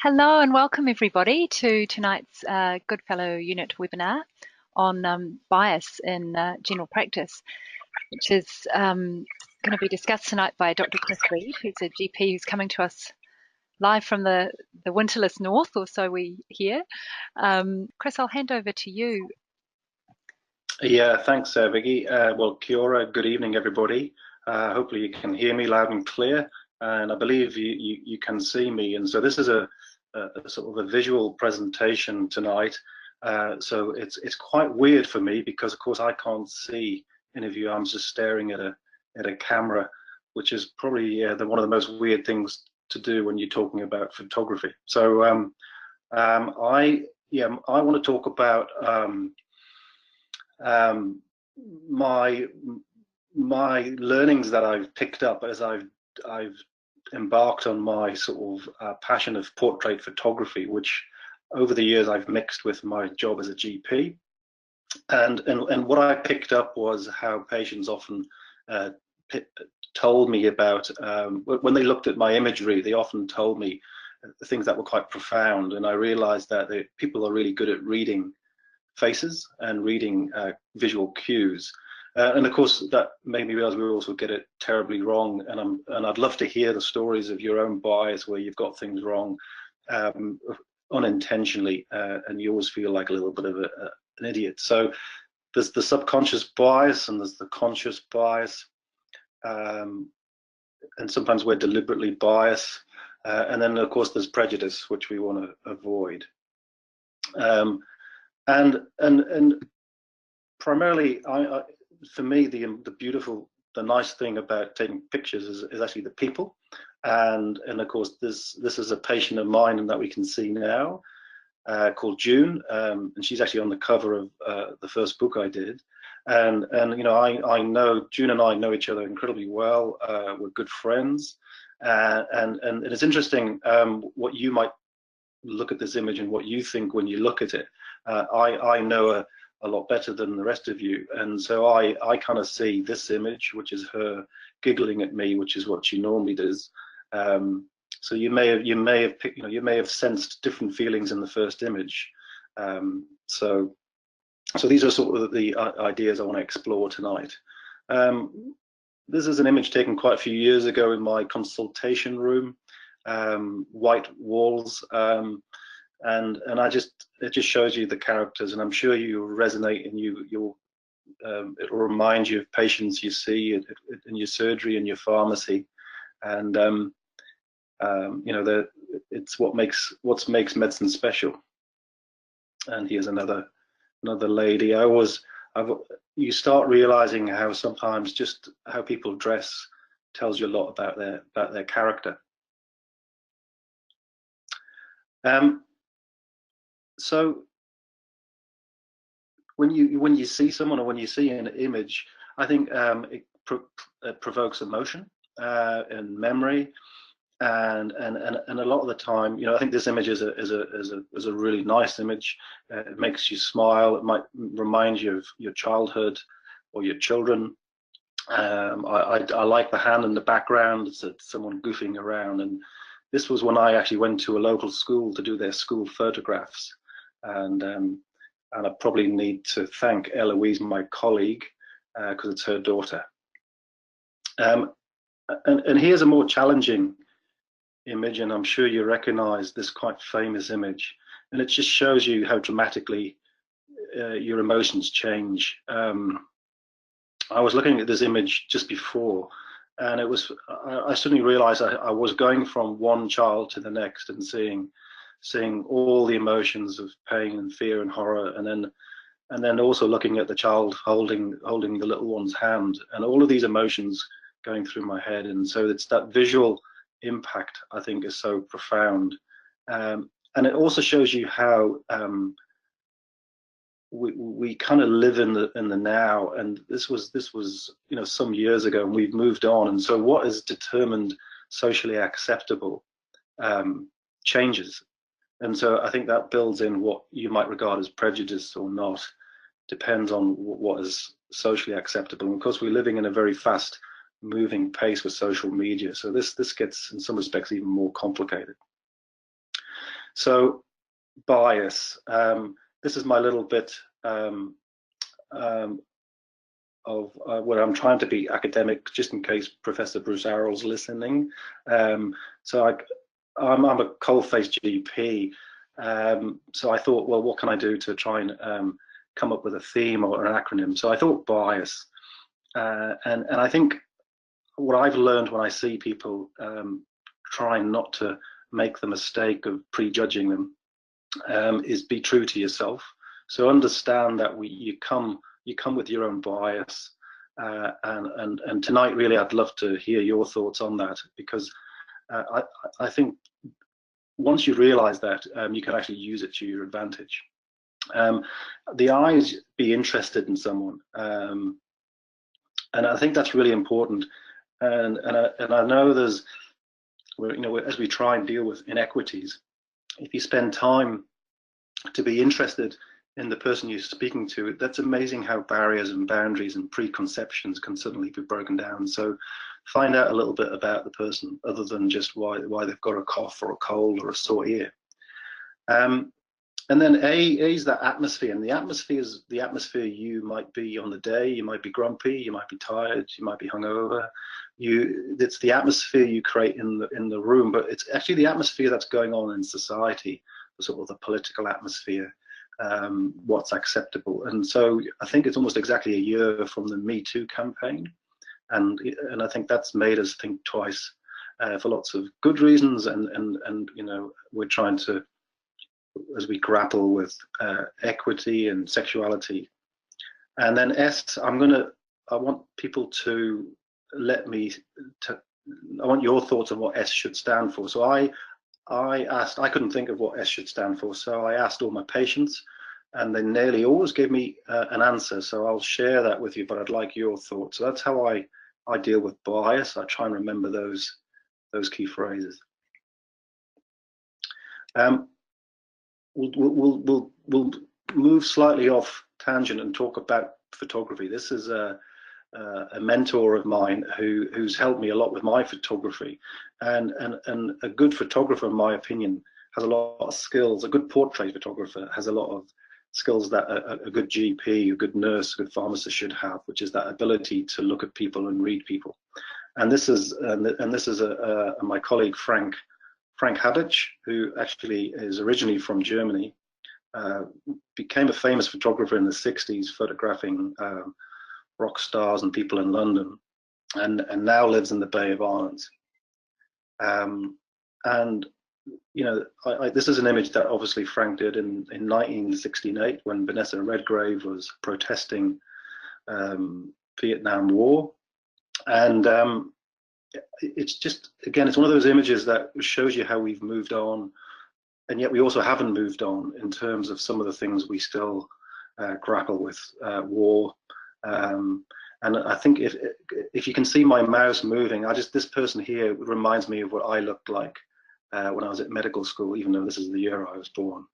Hello and welcome everybody to tonight's Goodfellow Unit Webinar on bias in general practice, which is going to be discussed tonight by Dr. Chris Reid, who's a GP who's coming to us live from the winterless north, or so we hear. Chris, I'll hand over to you. Yeah, thanks, Vicky. Well, kia ora, good evening, everybody. Hopefully you can hear me loud and clear, and I believe you can see me. And so this is a sort of a visual presentation tonight. So it's quite weird for me because, of course, I can't see any of you. I'm just staring at a camera, which is probably one of the most weird things to do when you're talking about photography. So I want to talk about my learnings that I've picked up as I've embarked on my sort of passion of portrait photography, which over the years I've mixed with my job as a GP. And what I picked up was how patients often told me about, when they looked at my imagery, they often told me things that were quite profound. And I realized that people are really good at reading faces and reading visual cues. And of course, that made me realize we also get it terribly wrong. And I'd love to hear the stories of your own bias where you've got things wrong unintentionally, and you always feel like a little bit of an idiot. So there's the subconscious bias and there's the conscious bias, and sometimes we're deliberately biased. And then of course there's prejudice, which we want to avoid. And primarily, for me, the nice thing about taking pictures is actually the people, and of course this is a patient of mine and that we can see now, called June, and she's actually on the cover of the first book I did, and you know I know June and I know each other incredibly well. We're good friends, and it's interesting what you might look at this image and what you think when you look at it. I know a lot better than the rest of you, and so I kind of see this image, which is her giggling at me, which is what she normally does. So you may have sensed different feelings in the first image. So these are sort of the ideas I want to explore tonight. This is an image taken quite a few years ago in my consultation room, white walls. And it just shows you the characters, and I'm sure you resonate, and it'll remind you of patients you see in your surgery and your pharmacy, and you know, it's what makes medicine special. And here's another lady. You start realizing how sometimes just how people dress tells you a lot about their character. So when you see someone or when you see an image, I think it provokes emotion and memory, and a lot of the time, you know, I think this image is a really nice image. It makes you smile. It might remind you of your childhood or your children. I like the hand in the background. It's someone goofing around, and this was when I actually went to a local school to do their school photographs. And I probably need to thank Eloise, my colleague, because it's her daughter. And here's a more challenging image, and I'm sure you recognize this quite famous image. And it just shows you how dramatically your emotions change. I was looking at this image just before, and I suddenly realized I was going from one child to the next and seeing all the emotions of pain and fear and horror, and then also looking at the child holding the little one's hand, and all of these emotions going through my head. And so it's that visual impact, I think, is so profound, and it also shows you how we kind of live in the now. And this was you know, some years ago, and we've moved on, and so what is determined socially acceptable changes. And so I think that builds in what you might regard as prejudice or not, depends on what is socially acceptable. And of course, we're living in a very fast moving pace with social media, so this gets in some respects even more complicated. So bias. This is my little bit of where I'm trying to be academic, just in case Professor Bruce Arrow's listening. So I'm a cold-faced GP, so I thought, well, what can I do to try and come up with a theme or an acronym? So I thought bias, and I think what I've learned when I see people trying not to make the mistake of prejudging them is be true to yourself. So understand that you come with your own bias, and tonight really I'd love to hear your thoughts on that, because I think once you realize that, you can actually use it to your advantage. The eyes, be interested in someone, and I think that's really important. And I know there's, you know, as we try and deal with inequities, if you spend time to be interested in the person you're speaking to, that's amazing how barriers and boundaries and preconceptions can suddenly be broken down. So find out a little bit about the person other than just why they've got a cough or a cold or a sore ear. And then A is that atmosphere, and the atmosphere is the atmosphere you might be on the day. You might be grumpy, you might be tired, you might be hungover. It's the atmosphere you create in the room, but it's actually the atmosphere that's going on in society, sort of the political atmosphere, what's acceptable. And so I think it's almost exactly a year from the Me Too campaign, and I think that's made us think twice for lots of good reasons, and you know, we're trying to, as we grapple with equity and sexuality. And then S, I want people to I want your thoughts on what S should stand for. So I couldn't think of what S should stand for, so I asked all my patients, and they nearly always gave me an answer. So I'll share that with you, but I'd like your thoughts. So that's how I deal with bias. I try and remember those key phrases. We'll move slightly off tangent and talk about photography. This is a mentor of mine who's helped me a lot with my photography, and a good photographer, in my opinion, has a lot of skills. A good portrait photographer has a lot of skills that a good GP, a good nurse, a good pharmacist should have, which is that ability to look at people and read people. And this is my colleague Frank Hadich, who actually is originally from Germany, became a famous photographer in the 60s, photographing rock stars and people in London, and now lives in the Bay of Islands. And you know, this is an image that obviously Frank did in 1968 when Vanessa Redgrave was protesting Vietnam War, and it's just, again, it's one of those images that shows you how we've moved on, and yet we also haven't moved on in terms of some of the things we still grapple with, war. And I think if you can see my mouse moving, this person here reminds me of what I looked like when I was at medical school, even though this is the year I was born.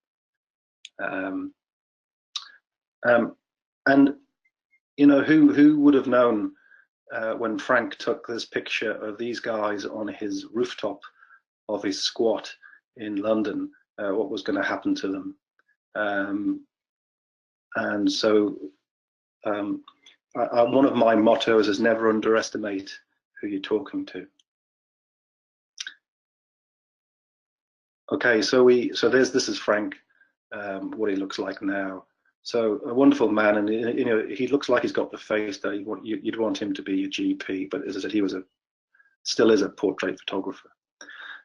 And you know, who would have known when Frank took this picture of these guys on his rooftop of his squat in London, what was going to happen to them. And so one of my mottos is never underestimate who you're talking to. Okay, so this is Frank, what he looks like now. So a wonderful man, and you know, he looks like he's got the face that you'd want him to be a GP, but as I said, he still is a portrait photographer.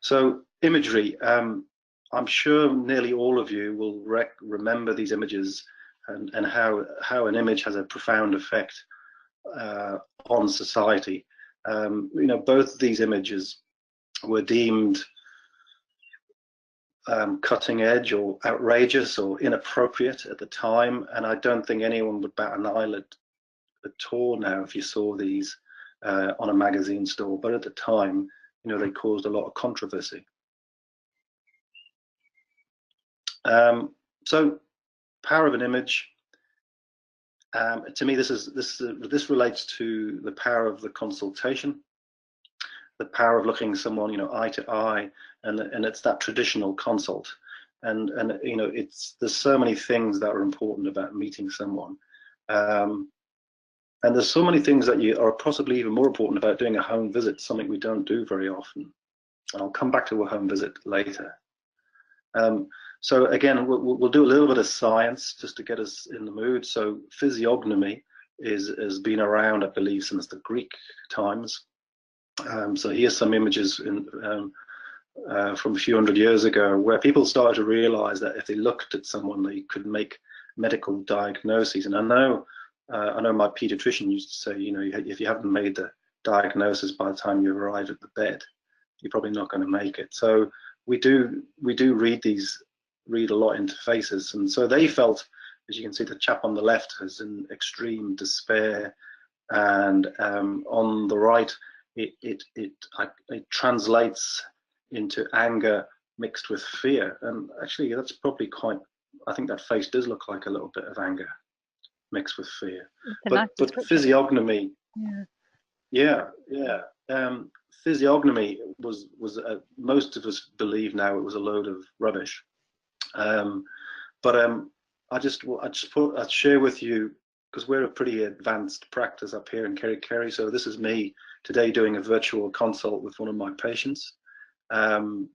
So imagery, I'm sure nearly all of you will remember these images and how an image has a profound effect on society. You know, both of these images were deemed cutting edge or outrageous or inappropriate at the time, and I don't think anyone would bat an eyelid at all now if you saw these on a magazine store, but at the time, you know, they caused a lot of controversy. So power of an image, to me, this relates to the power of the consultation, the power of looking someone, you know, eye to eye, and it's that traditional consult. and you know, there's so many things that are important about meeting someone, and there's so many things that are possibly even more important about doing a home visit, something we don't do very often. I'll come back to a home visit later. So again, we'll do a little bit of science just to get us in the mood. So physiognomy has been around, I believe, since the Greek times. So here's some images from a few hundred years ago, where people started to realize that if they looked at someone, they could make medical diagnoses. And I know my pediatrician used to say, you know, if you haven't made the diagnosis by the time you arrive at the bed, you're probably not going to make it. So we do read a lot into faces, and so they felt, as you can see, the chap on the left is in extreme despair, and on the right, it translates into anger mixed with fear. And actually, that's probably quite. I think that face does look like a little bit of anger mixed with fear. But physiognomy, physiognomy was most of us believe now it was a load of rubbish. I'd share with you, because we're a pretty advanced practice up here in Kerry. So this is me today doing a virtual consult with one of my patients. And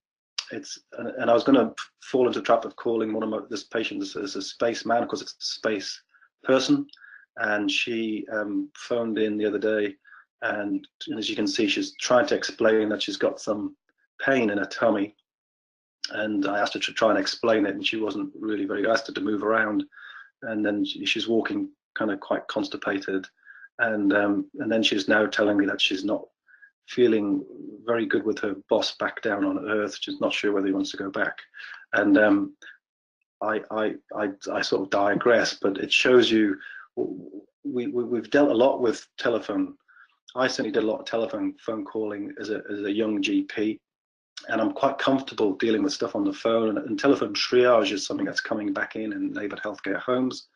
I was going to fall into the trap of calling this patient as a space man, because it's a space person. And she phoned in the other day, and as you can see, she's trying to explain that she's got some pain in her tummy. And I asked her to try and explain it, and she wasn't really very good. I asked her to move around, and then she's walking kind of quite constipated. And then she's now telling me that she's not feeling very good with her boss back down on Earth. She's not sure whether he wants to go back. And I sort of digress, but it shows you we've dealt a lot with telephone. I certainly did a lot of phone calling as a young GP, and I'm quite comfortable dealing with stuff on the phone. And telephone triage is something that's coming back in neighbourhood healthcare homes,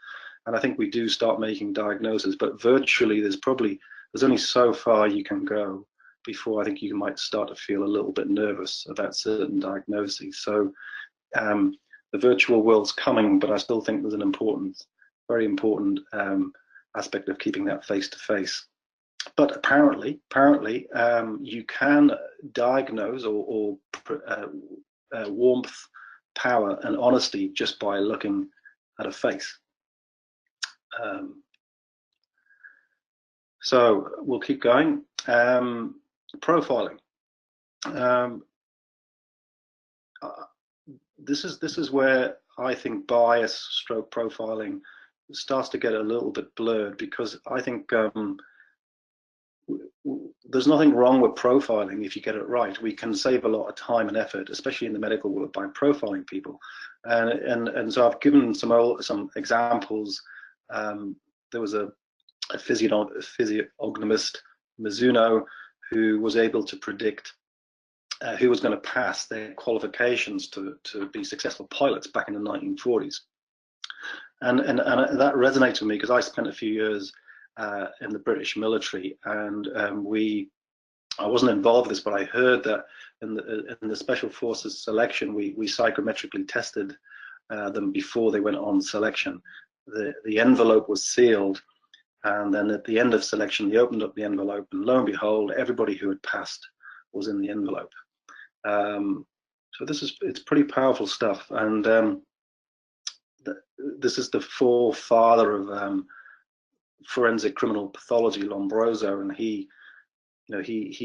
and I think we do start making diagnoses. But virtually, there's only so far you can go before I think you might start to feel a little bit nervous about certain diagnoses. So the virtual world's coming, but I still think there's an very important aspect of keeping that face to face. But apparently, you can diagnose or warmth, power, and honesty just by looking at a face. So we'll keep going. Profiling. This is where I think bias stroke profiling starts to get a little bit blurred, because I think there's nothing wrong with profiling if you get it right. We can save a lot of time and effort, especially in the medical world, by profiling people. And so I've given some examples. There was a physiognomist, Mizuno, who was able to predict who was going to pass their qualifications to be successful pilots back in the 1940s. And that resonated with me, because I spent a few years in the British military, and I wasn't involved with this, but I heard that in the Special Forces selection, we psychometrically tested them before they went on selection. The envelope was sealed, and then at the end of selection, they opened up the envelope, and lo and behold, everybody who had passed was in the envelope. So it's pretty powerful stuff, and this is the forefather of forensic criminal pathology, Lombroso, and he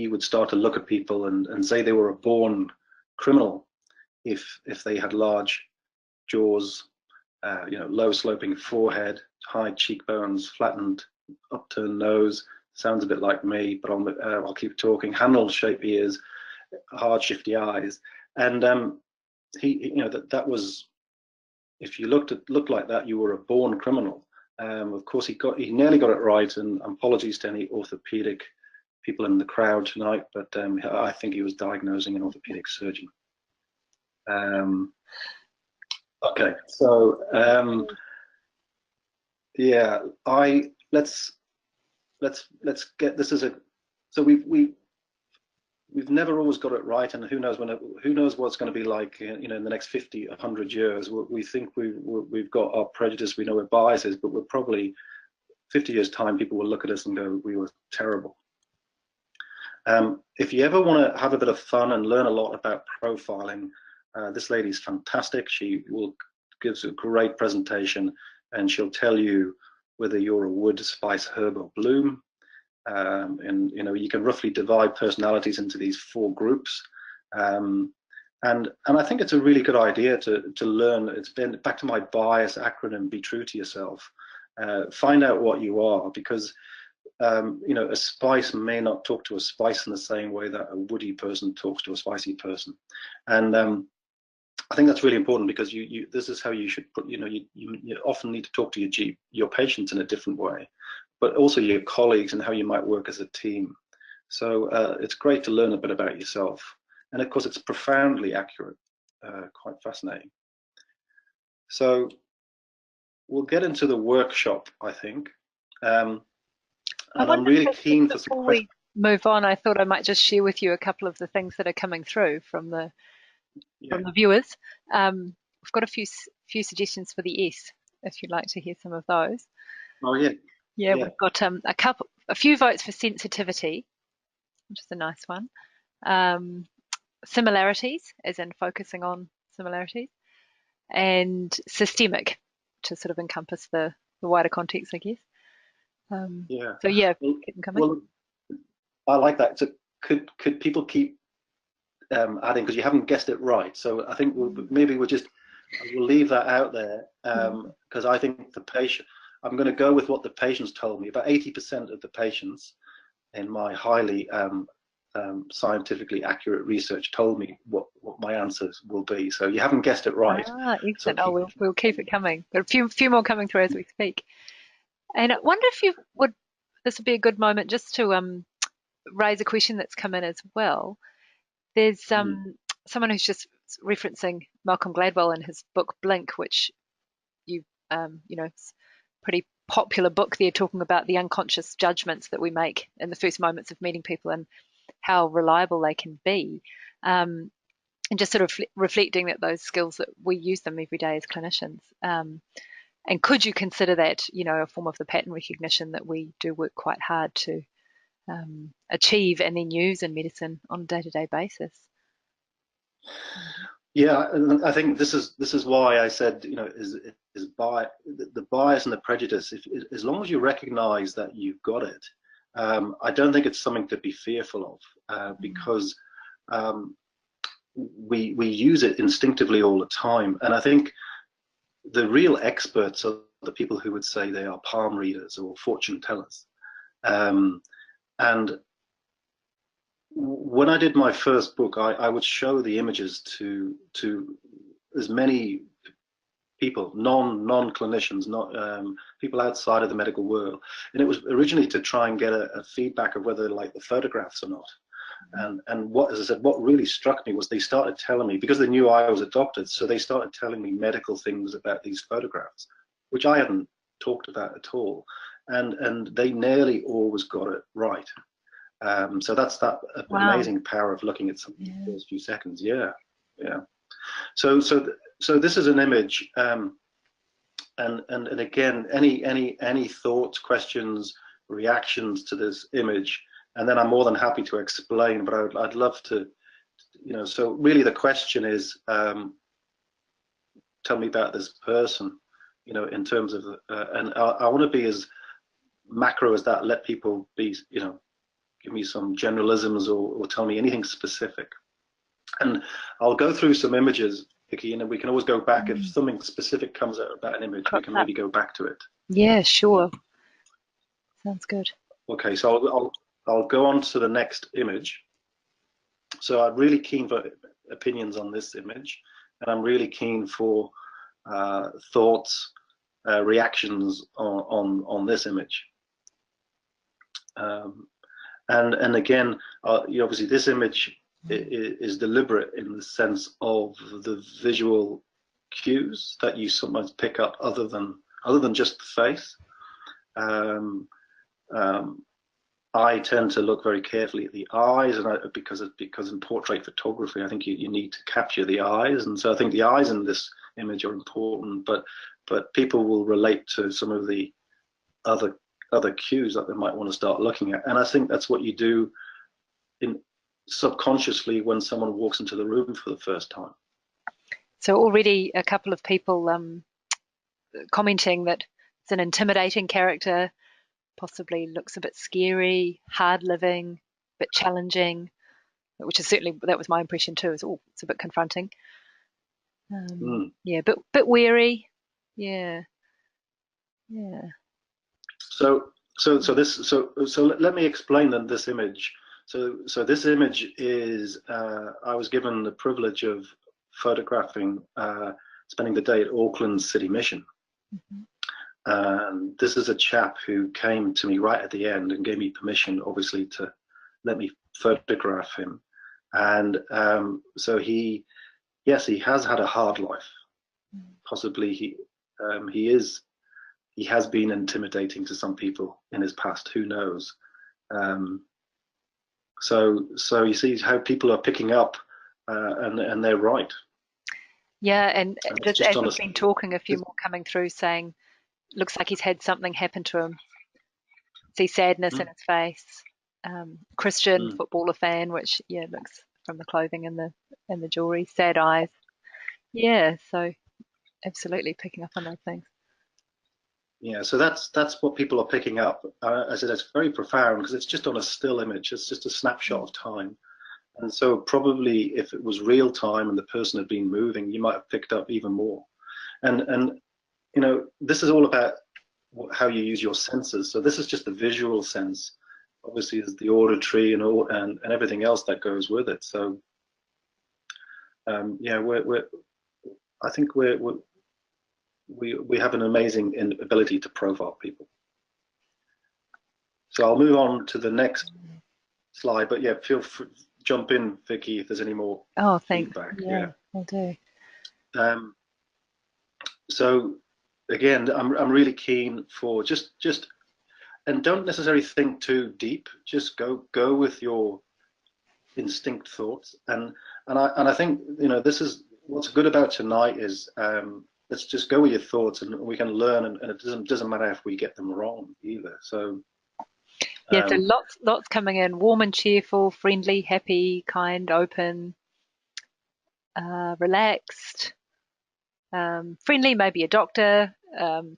would start to look at people and say they were a born criminal if they had large jaws, low sloping forehead, high cheekbones, flattened upturned nose. Sounds a bit like me, but I'll keep talking. Handle-shaped ears, hard, shifty eyes, and that was, if you looked like that, you were a born criminal. Of course, he nearly got it right, and apologies to any orthopedic people in the crowd tonight, but I think he was diagnosing an orthopedic surgeon. Okay, so yeah, let's get this as a, so we've never always got it right, and who knows who knows what's going to be like, you know, in the next 50, 100 years. We think we've got our prejudice, we know we're biases, but we're probably 50 years time, people will look at us and go, we were terrible. If you ever want to have a bit of fun and learn a lot about profiling, this lady's fantastic. She gives a great presentation, and she'll tell you whether you're a wood, spice, herb, or bloom. And you know, you can roughly divide personalities into these 4 groups. And I think it's a really good idea to learn. It's been back to my bias acronym: be true to yourself. Find out what you are, because you know, a spice may not talk to a spice in the same way that a woody person talks to a spicy person. And I think that's really important, because this is how you should put, you know, you often need to talk to your patients in a different way, but also your colleagues and how you might work as a team. So it's great to learn a bit about yourself. And of course, it's profoundly accurate, quite fascinating. So we'll get into the workshop, I think. And I'm really keen for some questions. Before we move on, I thought I might just share with you a couple of the things that are coming through from the viewers. We've got a few suggestions for the S, if you'd like to hear some of those. Oh yeah. Yeah, we've got a few votes for sensitivity, which is a nice one. Similarities, as in focusing on similarities, and systemic, to sort of encompass the wider context, I guess. So yeah, keep them coming. Well, I like that. So could people keep adding, because you haven't guessed it right. So I think we'll leave that out there, because I think the patient. I'm going to go with what the patients told me. About 80% of the patients in my highly scientifically accurate research told me what my answers will be. So you haven't guessed it right. Excellent. So we'll keep it coming. There are a few more coming through as we speak. And I wonder if this would be a good moment just to raise a question that's come in as well. There's someone who's just referencing Malcolm Gladwell in his book Blink, which you know, it's a pretty popular book there, talking about the unconscious judgments that we make in the first moments of meeting people and how reliable they can be. And just sort of reflecting that those skills, that we use them every day as clinicians. And could you consider that, you know, a form of the pattern recognition that we do work quite hard to achieve and then use in medicine on a day-to-day basis? Yeah, and I think this is why I said, you know, the bias and the prejudice. As long as you recognise that you've got it, I don't think it's something to be fearful of, because we use it instinctively all the time. And I think the real experts are the people who would say they are palm readers or fortune tellers. And when I did my first book, I would show the images to as many people, non-clinicians, not people outside of the medical world. And it was originally to try and get a feedback of whether they like the photographs or not. And what, as I said, what really struck me was they started telling me, because they knew I was a doctor, so they started telling me medical things about these photographs, which I hadn't talked about at all. And they nearly always got it right. So that's that amazing power of looking at something in the first few seconds. Yeah. So this is an image, and again, any thoughts, questions, reactions to this image, and then I'm more than happy to explain. But I'd love to, you know. So really, the question is, tell me about this person, you know, in terms of, and I want to be as macro as that. Let people be, you know, give me some generalisms or tell me anything specific. And I'll go through some images, Vicky, and we can always go back. If something specific comes out about an image, we can maybe go back to it. Yeah, sure. Sounds good. Okay, so I'll go on to the next image. So I'm really keen for opinions on this image, and I'm really keen for thoughts, reactions on this image. And again, obviously this image is deliberate in the sense of the visual cues that you sometimes pick up other than just the face. I tend to look very carefully at the eyes, and because in portrait photography, I think you need to capture the eyes, and so I think the eyes in this image are important. But people will relate to some of the other cues that they might want to start looking at, and I think that's what you do subconsciously when someone walks into the room for the first time. So already a couple of people commenting that it's an intimidating character, possibly looks a bit scary, hard living, a bit challenging, which is certainly, that was my impression too. It's a bit confronting. Yeah, bit weary. Yeah. So let me explain then this image. So this image is, I was given the privilege of photographing, spending the day at Auckland City Mission. And this is a chap who came to me right at the end and gave me permission, obviously, to let me photograph him. And so he has had a hard life. Possibly he has been intimidating to some people in his past. Who knows? So you see how people are picking up, and they're right. Yeah, and just as we've been talking, a few more coming through saying, looks like he's had something happen to him. See sadness in his face. Christian footballer fan, which looks from the clothing and the jewelry. Sad eyes. Yeah, so absolutely picking up on those things. Yeah, so that's what people are picking up. I said it's very profound because it's just on a still image. It's just a snapshot of time. And so probably if it was real time and the person had been moving, you might have picked up even more. And you know, this is all about how you use your senses. So this is just the visual sense. Obviously, there's the auditory and everything else that goes with it. So yeah, I think we have an amazing ability to profile people. So I'll move on to the next slide, but yeah, feel free, jump in, Vicky, if there's any more feedback. Yeah, I'll do. So again, I'm really keen for just and don't necessarily think too deep. Just go with your instinct thoughts, and I think, you know, this is what's good about tonight is let's just go with your thoughts, and we can learn, and it doesn't matter if we get them wrong either. So yeah, so lots coming in. Warm and cheerful, friendly, happy, kind, open, relaxed, friendly, maybe a doctor,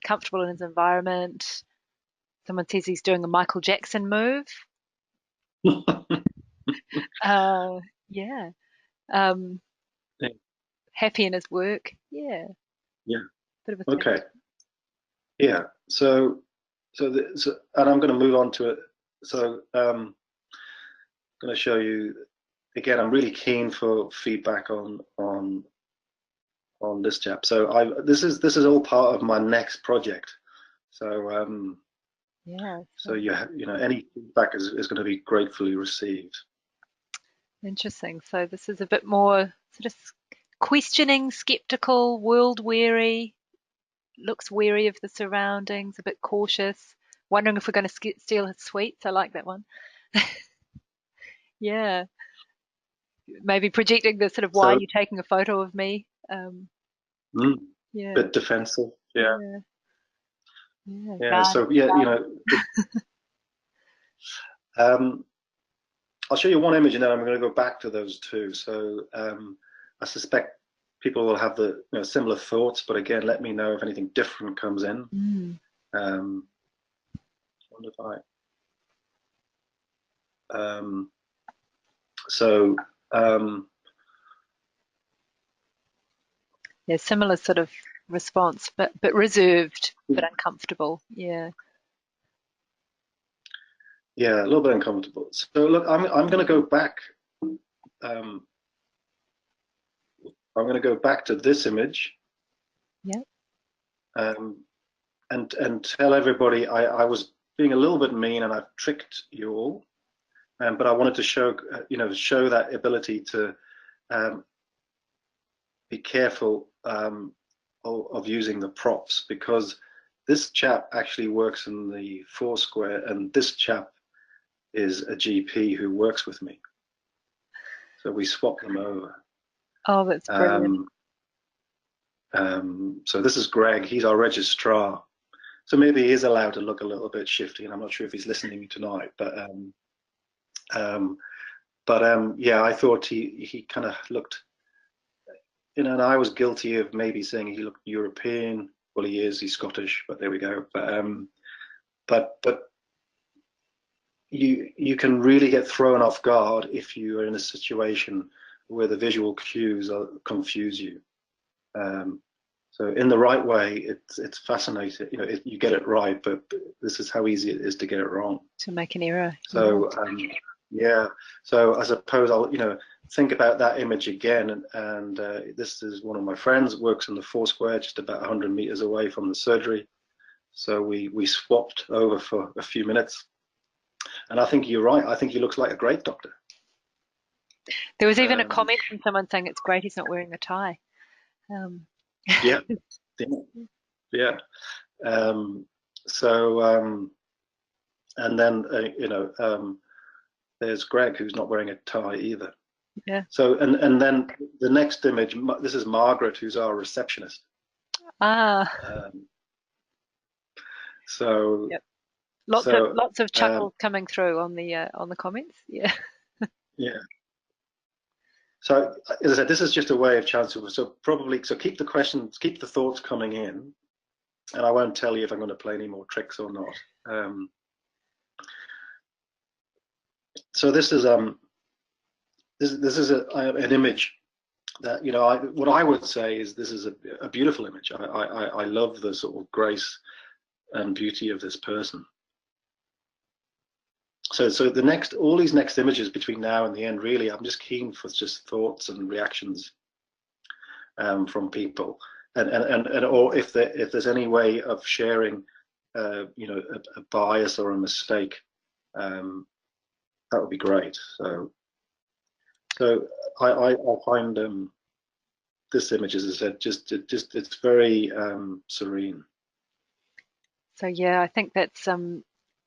comfortable in his environment. Someone says he's doing a Michael Jackson move. Yeah. Happy in his work. Yeah. Bit of a okay. Yeah. So and I'm going to move on to it. So I'm going to show you again. I'm really keen for feedback on this chap. So this is all part of my next project. So yeah. So you know, any feedback is going to be gratefully received. Interesting. So this is a bit more sort of questioning, skeptical, world weary, looks wary of the surroundings, a bit cautious, wondering if we're going to steal his sweets. I like that one. Yeah. Maybe projecting the sort of, why are you taking a photo of me? Yeah. Bit defensive. Yeah. Garden, so yeah, you know, I'll show you one image and then I'm going to go back to those two. So I suspect people will have the similar thoughts, but again, let me know if anything different comes in. Wonder if yeah, similar sort of response, but reserved, but uncomfortable. Yeah, a little bit uncomfortable. So look, I'm going to go back. I'm going to go back to this image. Yeah. And tell everybody I was being a little bit mean and I've tricked you all. But I wanted to show, show that ability to be careful of using the props, because this chap actually works in the Foursquare, and this chap is a GP who works with me. So we swap them over. Oh, that's brilliant. So this is Greg. He's our registrar. So maybe he is allowed to look a little bit shifty, and I'm not sure if he's listening tonight. But yeah, I thought he kind of looked, you know, and I was guilty of maybe saying he looked European. Well, he is. He's Scottish, but there we go. But you can really get thrown off guard if you are in a situation where the visual cues confuse you. So in the right way, it's fascinating. You know, you get it right, but this is how easy it is to get it wrong. To make an error. So yeah. So I suppose I'll, you know, think about that image again. And this is one of my friends, works in the Foursquare, just about 100 meters away from the surgery. So we swapped over for a few minutes. And I think you're right. I think he looks like a great doctor. There was even a comment from someone saying it's great he's not wearing a tie. Yeah. So and then you know, there's Greg, who's not wearing a tie either. Yeah. So and then the next image, this is Margaret, who's our receptionist. So yep. Lots of chuckles coming through on the comments. Yeah. Yeah. So as I said, this is just a way of chancing. So keep the questions, keep the thoughts coming in, and I won't tell you if I'm going to play any more tricks or not. So this is an image that, you know, what I would say is this is a beautiful image. I love the sort of grace and beauty of this person. So all these next images between now and the end, really, I'm just keen for just thoughts and reactions from people, and or if there's any way of sharing, you know, a bias or a mistake, that would be great. So I find this image, as I said, it's very serene. So yeah, I think that's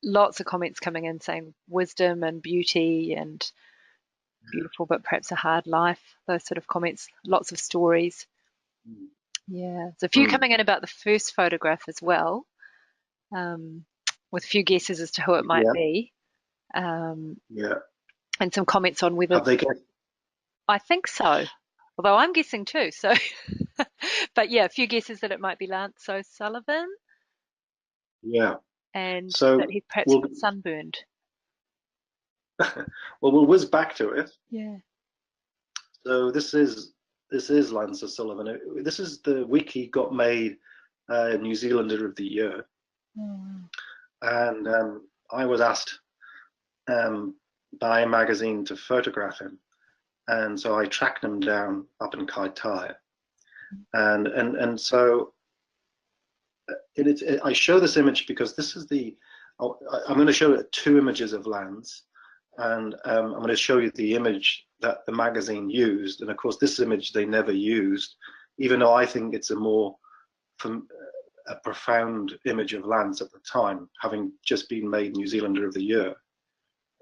lots of comments coming in saying wisdom and beauty and beautiful, but perhaps a hard life. Those sort of comments. Lots of stories. Yeah, so a few coming in about the first photograph as well, with a few guesses as to who it might be. Yeah. And some comments on whether. Have they guessed? I think so, although I'm guessing too. So, but yeah, a few guesses that it might be Lance Sullivan. Yeah. And so that he's perhaps sunburned. Well, we'll whiz back to it. Yeah. So this is Lance Sullivan. This is the week he got made New Zealander of the Year. And I was asked by a magazine to photograph him, and so I tracked him down up in Kaitaia, and so I show this image because this is I'm going to show two images of Lance, and I'm going to show you the image that the magazine used, and of course this image they never used, even though I think it's a profound image of Lance at the time, having just been made New Zealander of the Year,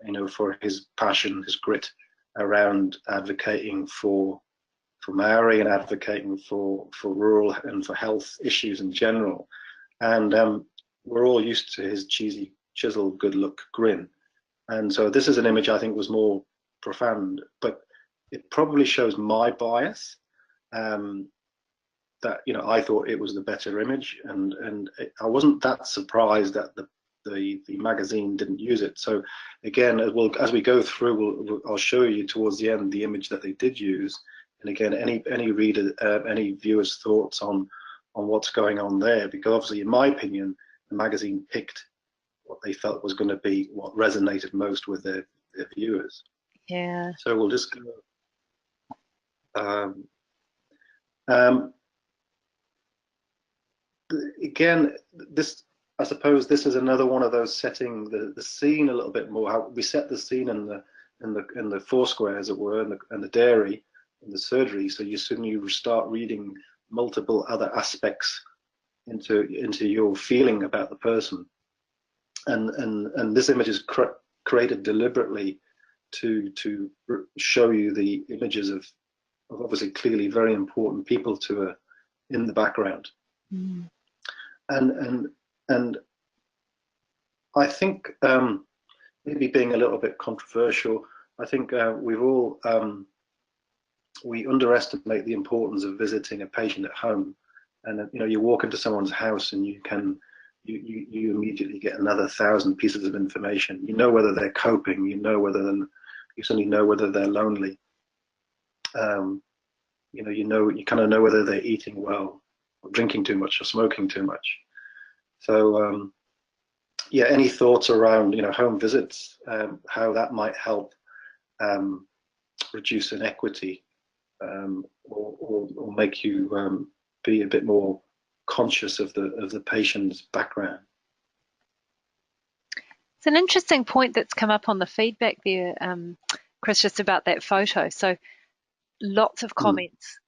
you know, for his passion, his grit around advocating for Maori and advocating for rural and for health issues in general. And we're all used to his cheesy, chiseled, good look grin. And so this is an image I think was more profound, but it probably shows my bias, that, you know, I thought it was the better image, and I wasn't that surprised that the magazine didn't use it. So again, as we go through, I'll show you towards the end the image that they did use, and again, any reader, any viewer's thoughts on what's going on there, because obviously, in my opinion, the magazine picked what they felt was going to be what resonated most with their viewers. Yeah. So we'll just go. Again, I suppose this is another one of those setting the scene a little bit more. How we set the scene in the Foursquare, as it were, and the dairy, in the surgery. So you start reading multiple other aspects into your feeling about the person. And this image is created deliberately to show you the images of obviously clearly very important people to her in the background. Mm. And I think maybe being a little bit controversial, I think we've all we underestimate the importance of visiting a patient at home. And you know, you walk into someone's house and you immediately get another 1,000 pieces of information. You know whether they're coping. You know whether you suddenly know whether they're lonely. You kind of know whether they're eating well, or drinking too much, or smoking too much. So yeah, any thoughts around home visits, how that might help reduce inequity, or make you be a bit more conscious of the patient's background? It's an interesting point that's come up on the feedback there, Chris, just about that photo. So lots of comments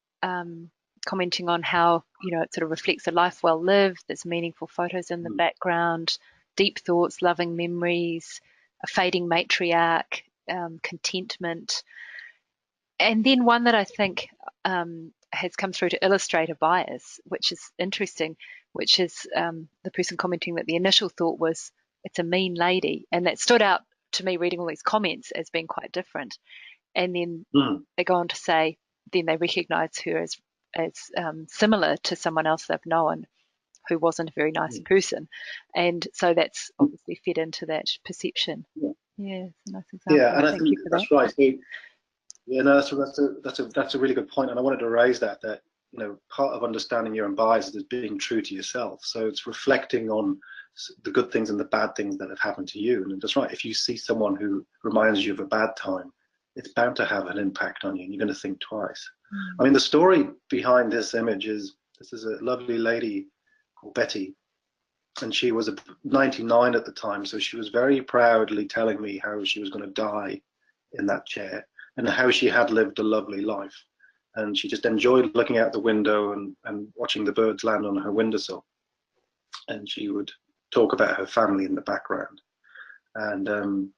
commenting on how it sort of reflects a life well lived. There's meaningful photos in the background, deep thoughts, loving memories, a fading matriarch, contentment. And then one that I think has come through to illustrate a bias, which is interesting, which is the person commenting that the initial thought was, it's a mean lady. And that stood out to me reading all these comments as being quite different. And then they go on to say, then they recognise her as similar to someone else they've known who wasn't a very nice person. And so that's obviously fed into that perception. Yeah, it's a nice example. Yeah, and I think that's right. Yeah, no, that's a really good point, and I wanted to raise that part of understanding your own biases is being true to yourself. So it's reflecting on the good things and the bad things that have happened to you. And that's right. If you see someone who reminds you of a bad time, it's bound to have an impact on you, and you're going to think twice. I mean, the story behind this image is this is a lovely lady called Betty, and she was 99 at the time, so she was very proudly telling me how she was going to die in that chair and how she had lived a lovely life. And she just enjoyed looking out the window and watching the birds land on her windowsill. And she would talk about her family in the background. And the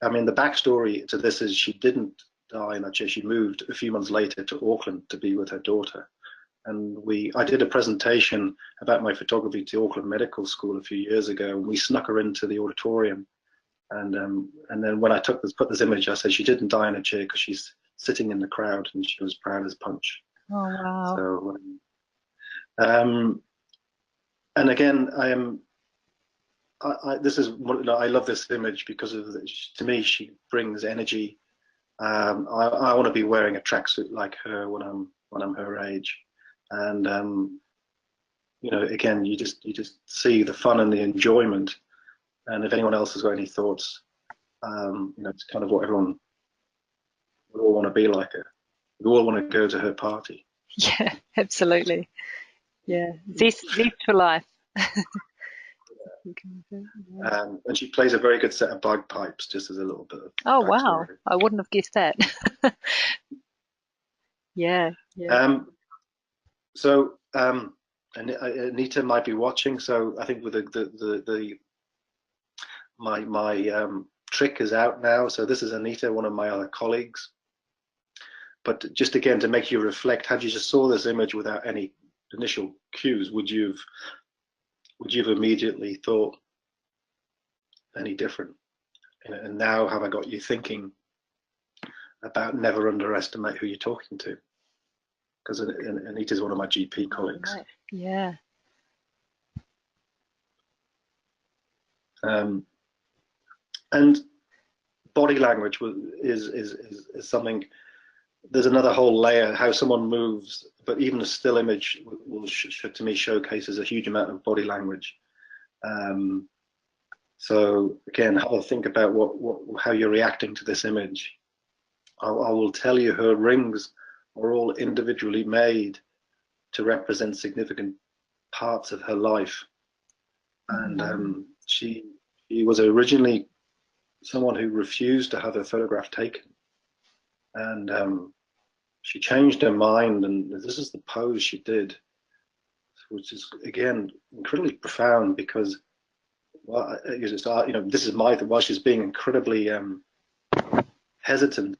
backstory to this is she didn't die in that chair. She moved a few months later to Auckland to be with her daughter. And I did a presentation about my photography to Auckland Medical School a few years ago, and we snuck her into the auditorium. And then when I put this image, I said she didn't die in a chair because she's sitting in the crowd, and she was proud as punch. Oh wow! So, and again, I love this image because to me she brings energy. I want to be wearing a tracksuit like her when I'm her age, and again, you just see the fun and the enjoyment. And if anyone else has got any thoughts, it's kind of what everyone would all want to be like her. We all want to go to her party. Yeah, absolutely. Yeah, zest for life. And she plays a very good set of bagpipes, just as a little bit of oh backstory. Wow, I wouldn't have guessed that. Yeah. So Anita might be watching, so I think with my trick is out now. So this is Anita, one of my other colleagues. But just again to make you reflect, had you just saw this image without any initial cues, would you have immediately thought any different? And now have I got you thinking about never underestimate who you're talking to? Because Anita's one of my GP colleagues. Right. Yeah. And body language is something. There's another whole layer, how someone moves, but even a still image will to me showcases a huge amount of body language. So again, have a think about how you're reacting to this image. I will tell you her rings are all individually made to represent significant parts of her life. And she was originally someone who refused to have her photograph taken. And she changed her mind, and this is the pose she did, which is, again, incredibly profound, because well, this is my thing. While she's being incredibly hesitant,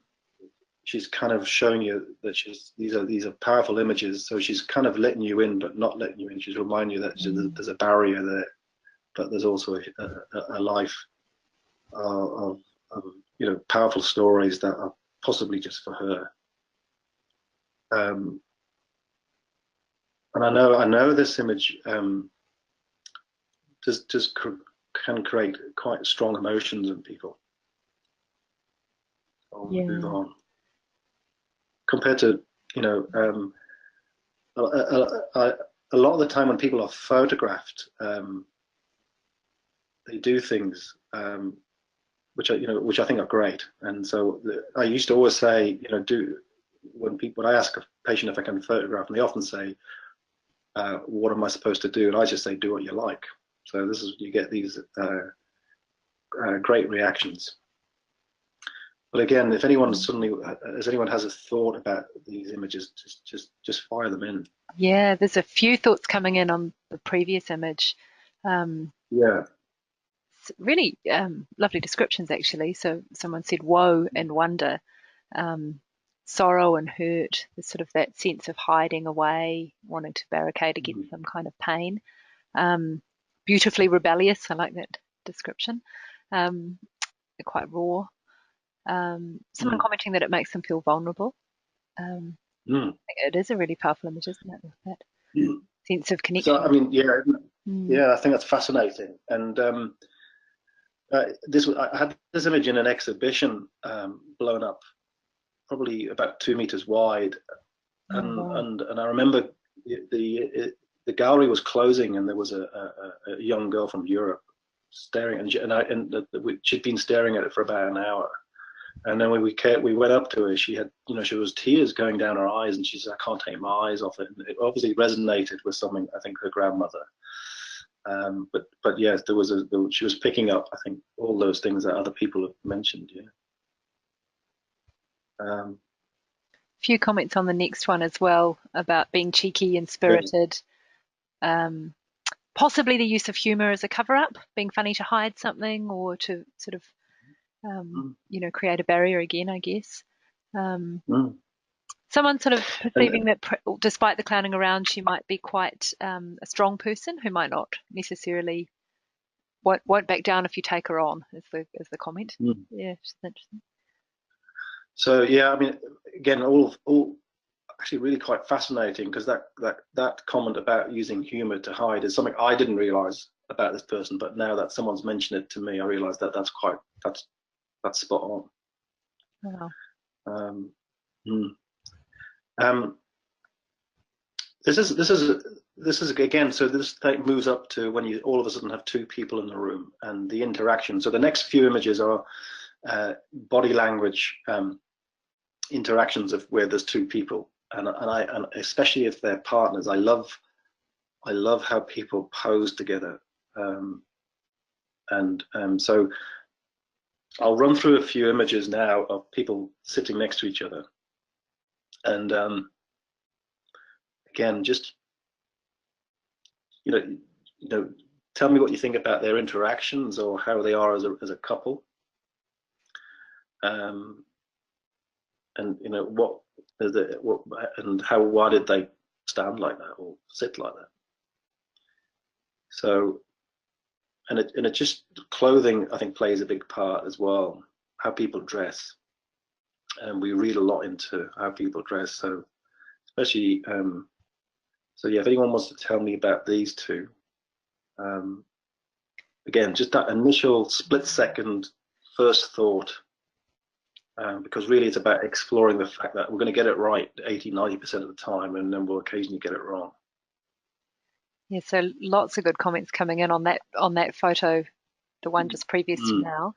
she's kind of showing you that these are powerful images. So she's kind of letting you in, but not letting you in. She's reminding you that there's a barrier there, but there's also a life of powerful stories that are possibly just for her. And I know this image can create quite strong emotions in people. I'll move on. Compared to, a lot of the time when people are photographed, they do things which I think are great. And so I used to always say, when I ask a patient if I can photograph, and they often say, what am I supposed to do? And I just say, do what you like. So you get these great reactions. But again, if anyone has a thought about these images, just fire them in. Yeah, there's a few thoughts coming in on the previous image. Yeah. Really lovely descriptions, actually. So someone said woe and wonder, sorrow and hurt. There's sort of that sense of hiding away, wanting to barricade against some kind of pain. Beautifully rebellious. I like that description. They're quite raw. Someone commenting that it makes them feel vulnerable. It is a really powerful image, isn't it? That sense of connection. So I mean, I think that's fascinating. And I had this image in an exhibition blown up, probably about 2 meters wide, and I remember the gallery was closing, and there was a young girl from Europe staring, and she'd been staring at it for about an hour. And then when we went up to her, she had, she was tears going down her eyes, and she said, "I can't take my eyes off it." And it obviously resonated with something, I think, her grandmother. But yes, she was picking up, I think, all those things that other people have mentioned. Yeah. Few comments on the next one as well about being cheeky and spirited. Possibly the use of humor as a cover-up, being funny to hide something or to sort of create a barrier again, I guess. Someone sort of perceiving that despite the clowning around, she might be quite a strong person who might not necessarily won't back down if you take her on, is the comment. Yeah, it's interesting. So yeah, I mean, again, all actually really quite fascinating, because that comment about using humor to hide is something I didn't realize about this person, but now that someone's mentioned it to me, I realize that's spot on. Wow. This is again, so this moves up to when you all of a sudden have two people in the room and the interaction. So the next few images are body language interactions of where there's two people, and especially if they're partners. I love how people pose together, so I'll run through a few images now of people sitting next to each other, and again, just tell me what you think about their interactions or how they are as a couple, and what and why did they stand like that or sit like that? So, and it just clothing, I think, plays a big part as well. How people dress, and we read a lot into how people dress. So, especially, so yeah, if anyone wants to tell me about these two, again, just that initial split-second first thought, because really it's about exploring the fact that we're going to get it right 80-90% of the time, and then we'll occasionally get it wrong. Yeah, so lots of good comments coming in on that photo, the one just previous to now.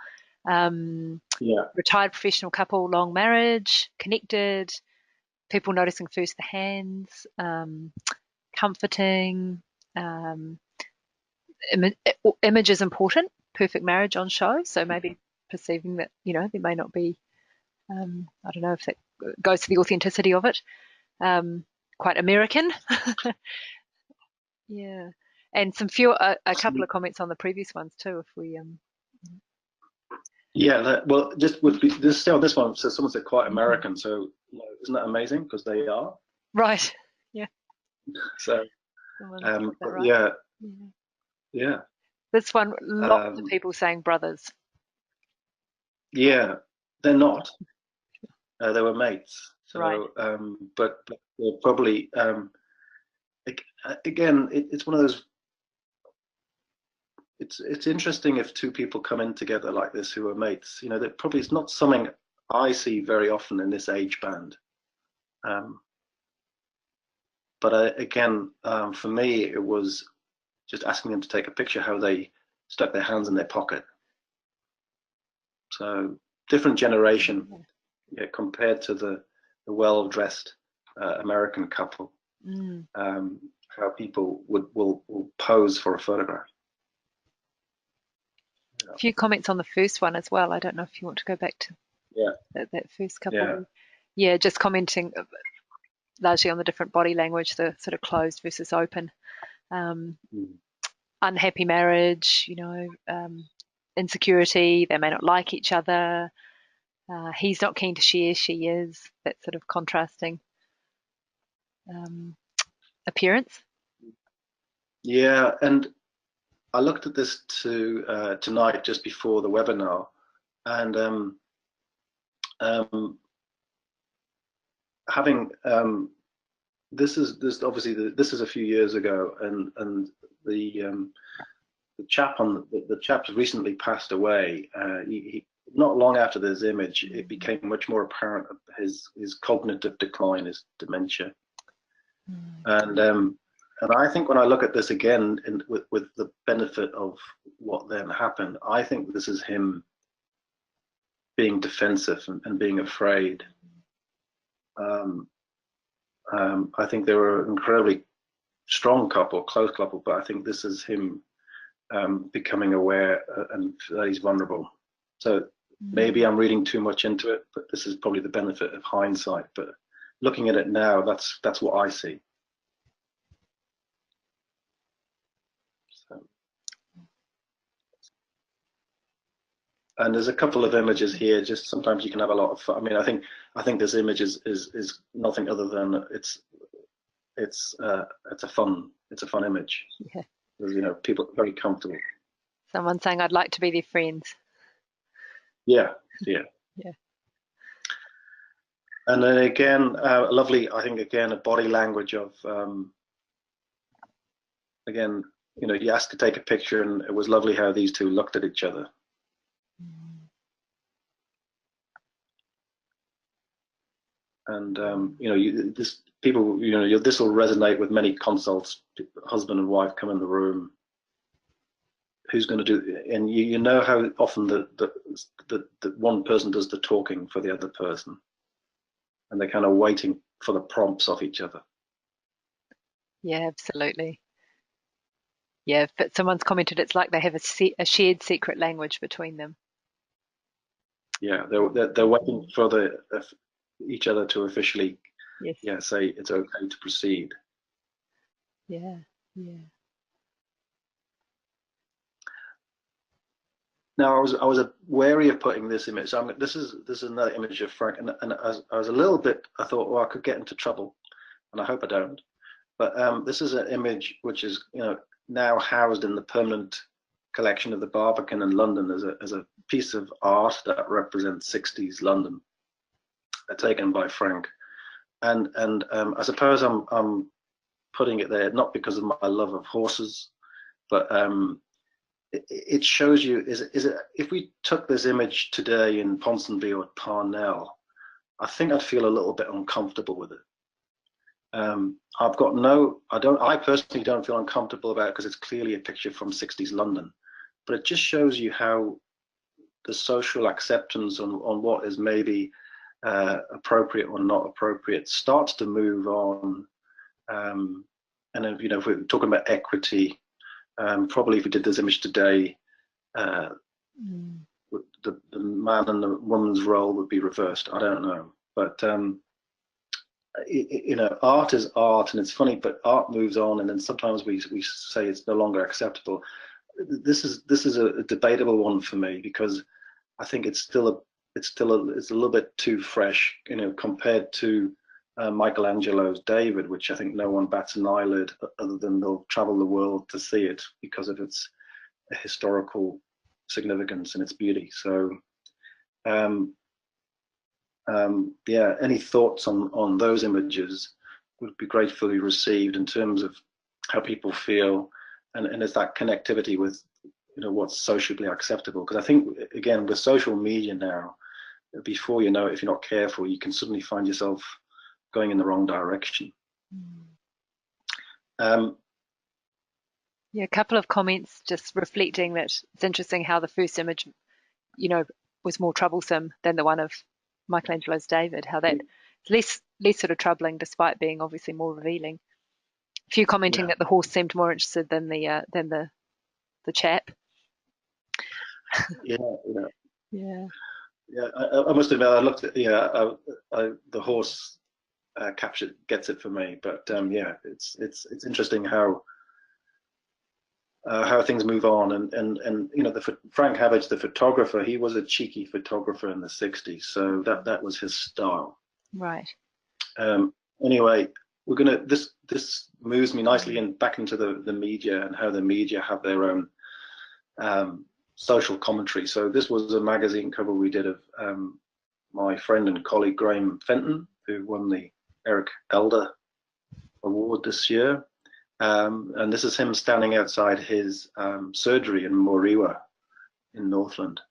Retired professional couple, long marriage, connected, people noticing first the hands, comforting, image is important, perfect marriage on show, so maybe perceiving that there may not be, I don't know if that goes to the authenticity of it, quite American. Yeah. And a couple of comments on the previous ones too, if we Yeah, well, just with this one, so someone said quite American, so isn't that amazing? Because they are. Right. Yeah. So, right. yeah. This one, lots of people saying brothers. Yeah, they're not. They were mates. So, right. But they're probably again, it's one of those. It's interesting if two people come in together like this who are mates. You know, that probably it's not something I see very often in this age band. But again, for me, it was just asking them to take a picture how they stuck their hands in their pocket. So different generation, compared to the well-dressed American couple. How people will pose for a photograph. A few comments on the first one as well. I don't know if you want to go back to that first couple. Yeah, just commenting largely on the different body language, the sort of closed versus open. Unhappy marriage, insecurity, they may not like each other. He's not keen to share, she is. That sort of contrasting appearance. Yeah, and I looked at this tonight just before the webinar, and having this is obviously this is a few years ago, and the chap the chap recently passed away. He not long after this image, it became much more apparent his cognitive decline, his dementia, and I think when I look at this again, with the benefit of what then happened, I think this is him being defensive and being afraid. I think they were an incredibly strong couple, close couple, but I think this is him becoming aware and that he's vulnerable. So maybe I'm reading too much into it, but this is probably the benefit of hindsight. But looking at it now, that's what I see. So. And there's a couple of images here. Just sometimes you can have a lot of fun. I mean, I think this image is nothing other than it's a fun image. Yeah. There's, people are very comfortable. Someone saying, "I'd like to be their friends." Yeah. And then again, lovely. I think again a body language of again, you asked to take a picture, and it was lovely how these two looked at each other. And this will resonate with many consults. Husband and wife come in the room. Who's going to do? And you know how often the one person does the talking for the other person, and they're kind of waiting for the prompts of each other. Yeah, absolutely. Yeah, but someone's commented it's like they have a shared secret language between them. Yeah, they're waiting for each other to officially say it's okay to proceed. Yeah. Now I was wary of putting this image. So this is another image of Frank, and I was a little bit. I thought, well, I could get into trouble, and I hope I don't. But this is an image which is now housed in the permanent collection of the Barbican in London as a piece of art that represents 60s London, taken by Frank. And I suppose I'm putting it there not because of my love of horses, but it shows you is it if we took this image today in Ponsonby or Parnell, I think I'd feel a little bit uncomfortable with it. I personally don't feel uncomfortable about it because it's clearly a picture from 60s London, but it just shows you how the social acceptance on what is maybe appropriate or not appropriate starts to move on. And then, if we're talking about equity, probably if we did this image today, the man and the woman's role would be reversed. I don't know, but you know, art is art, and it's funny, but art moves on, and then sometimes we say it's no longer acceptable. This is a debatable one for me, because I think it's a little bit too fresh, you know, compared to Michelangelo's David, which I think no one bats an eyelid other than they'll travel the world to see it because of its historical significance and its beauty. So yeah, any thoughts on those images would be gratefully received in terms of how people feel, and is that connectivity with, you know, what's socially acceptable. Because I think, again, with social media now, before you know it, if you're not careful, you can suddenly find yourself going in the wrong direction. Yeah, a couple of comments just reflecting that it's interesting how the first image, you know, was more troublesome than the one of Michelangelo's David, how that less sort of troubling despite being obviously more revealing. A few commenting that the horse seemed more interested than the chap. Yeah. I must admit, I looked at the horse capture gets it for me, but yeah, it's interesting how things move on, and you know, Frank Havage, the photographer, he was a cheeky photographer in the 60s, so that was his style. Right. Anyway, we're gonna this moves me nicely back into the media, and how the media have their own social commentary. So this was a magazine cover we did of my friend and colleague Graham Fenton, who won the Eric Elder Award this year. And this is him standing outside his surgery in Moriwa in Northland,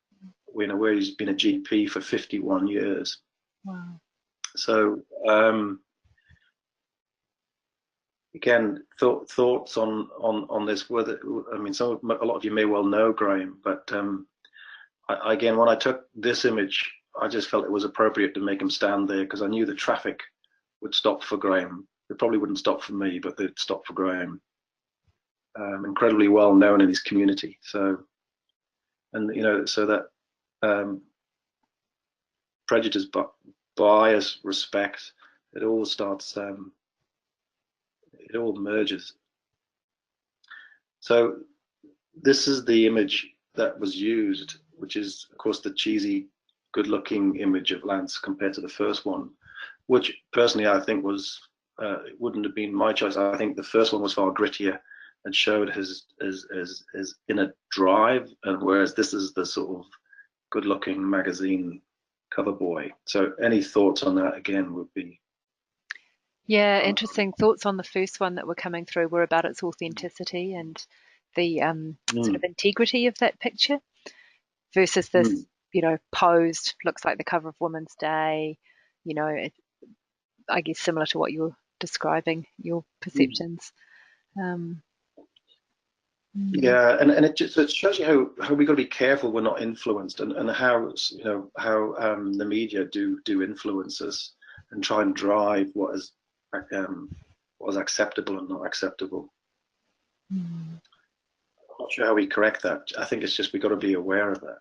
where he's been a GP for 51 years. Wow. So again, thoughts on this. Whether, I mean, a lot of you may well know Graham, but again, when I took this image, I just felt it was appropriate to make him stand there, because I knew the traffic would stop for Graham. It probably wouldn't stop for me, but they'd stop for Graham. Incredibly well known in his community. So, and you know, so that prejudice, bias, respect, it all starts. It all merges. So this is the image that was used, which is, of course, the cheesy, good-looking image of Lance compared to the first one, which personally I think was it wouldn't have been my choice. I think the first one was far grittier and showed his inner drive, and whereas this is the sort of good-looking magazine cover boy. So any thoughts on that again would be. Yeah, interesting thoughts on the first one that were coming through were about its authenticity and the sort of integrity of that picture versus this, you know, posed, looks like the cover of Women's Day, you know, I guess similar to what you're describing, your perceptions. Yeah, and it shows you how we got to be careful we're not influenced, and how, you know, how the media do influence us and try and drive what is acceptable and not acceptable. I'm not sure how we correct that. I think it's just we got to be aware of that.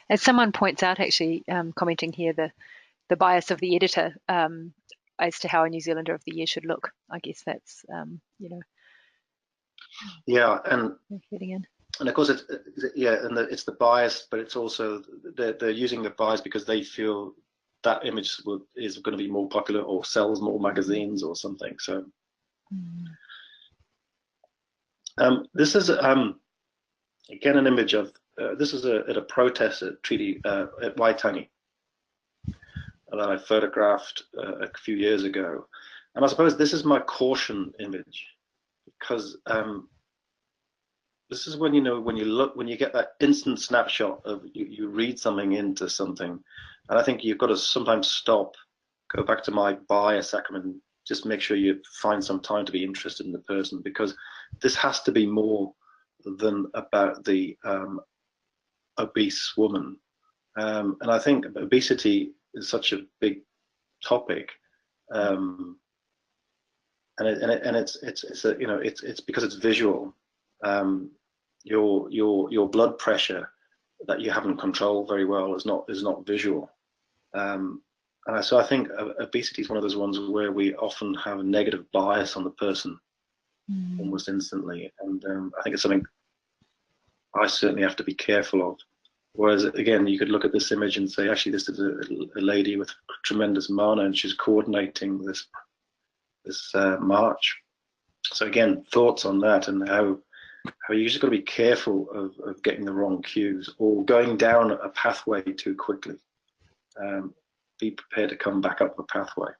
As someone points out, actually, commenting here, the bias of the editor as to how a New Zealander of the Year should look. I guess that's you know. Yeah, and getting in. And of course, it's the bias, but it's also they're using the bias because they feel that image is going to be more popular or sells more magazines or something. So this is again an image of this is at a protest at Treaty at Waitangi that I photographed a few years ago, and I suppose this is my caution image, because this is when, you know, when you get that instant snapshot of you read something into something, and I think you've got to sometimes stop, go back to my bias acumen, just make sure you find some time to be interested in the person, because this has to be more than about the obese woman, and I think obesity is such a big topic, and it's a, you know, it's because it's visual. Your blood pressure that you haven't controlled very well is not visual, and So I think obesity is one of those ones where we often have a negative bias on the person almost instantly, and I think it's something I certainly have to be careful of. Whereas again, you could look at this image and say, actually, this is a lady with tremendous mana, and she's coordinating this march. So again, thoughts on that, and how you just got to be careful of getting the wrong cues or going down a pathway too quickly. Be prepared to come back up the pathway.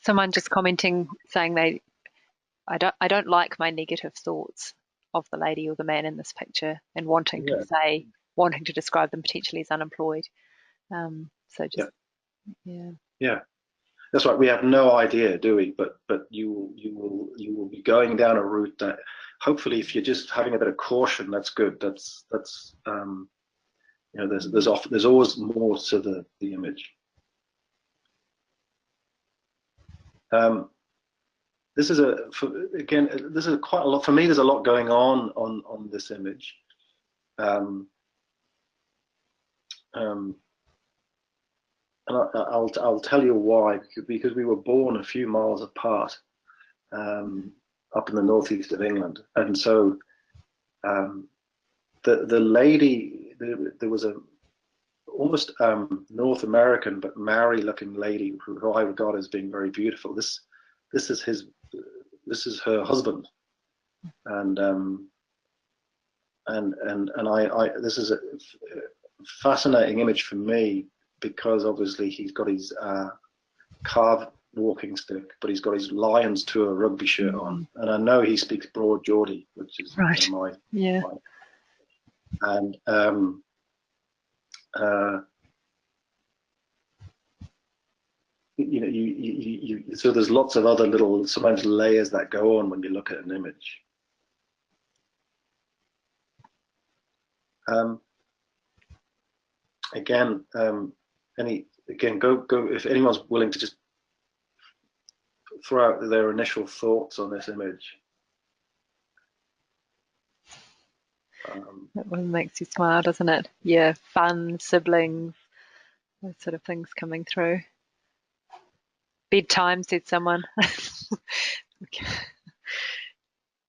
Someone just commenting saying I don't like my negative thoughts of the lady or the man in this picture, and wanting to describe them potentially as unemployed. So just yeah. That's right. We have no idea, do we? But you will be going down a route that hopefully, if you're just having a bit of caution, that's good. That's there's always more to the image. This is quite a lot for me. There's a lot going on this image. And I'll tell you why, because we were born a few miles apart, up in the northeast of England, and so the lady, there was a almost North American but Maori-looking lady who I regard as being very beautiful. This is her husband, and this is a fascinating image for me, because obviously he's got his carved walking stick, but he's got his Lions Tour rugby shirt on, and I know he speaks broad Geordie, which is right. So there's lots of other little sometimes layers that go on when you look at an image. Again, go if anyone's willing to just throw out their initial thoughts on this image. That one makes you smile, doesn't it? Yeah, fun, siblings, those sort of things coming through. Bedtime, said someone.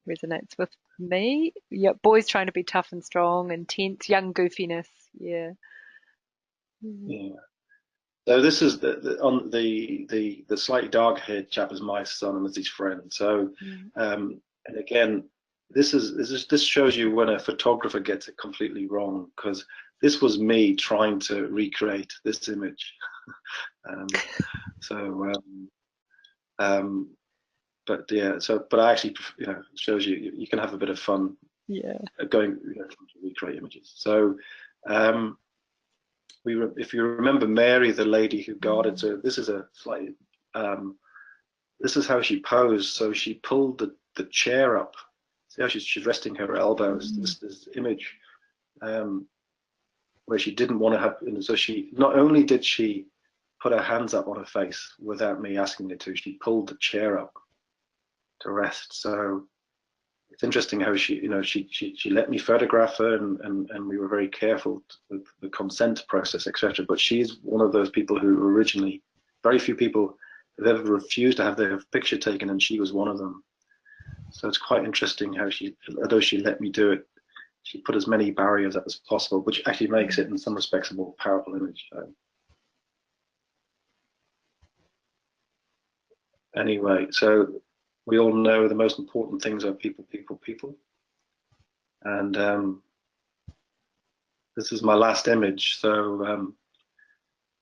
Resonates with me. Yeah, boys trying to be tough and strong, intense, young goofiness. Yeah. So this is the slightly dark haired chap is my son, and is his friend. So and again, this shows you when a photographer gets it completely wrong, because this was me trying to recreate this image. But I actually, shows you can have a bit of fun. Going to recreate images. So if you remember Mary, the lady who guarded her, this is a slightly this is how she posed. So she pulled the chair up. See how she's resting her elbows. This image where she didn't want to have. So she not only did she put her hands up on her face without me asking her to, she pulled the chair up to rest. So it's interesting how she let me photograph her, and we were very careful with the consent process, etc. But she's one of those people who originally, very few people have ever refused to have their picture taken, and she was one of them. So it's quite interesting how although she let me do it, she put as many barriers up as possible, which actually makes it in some respects a more powerful image. So anyway, so we all know the most important things are people, people, people. And this is my last image. So if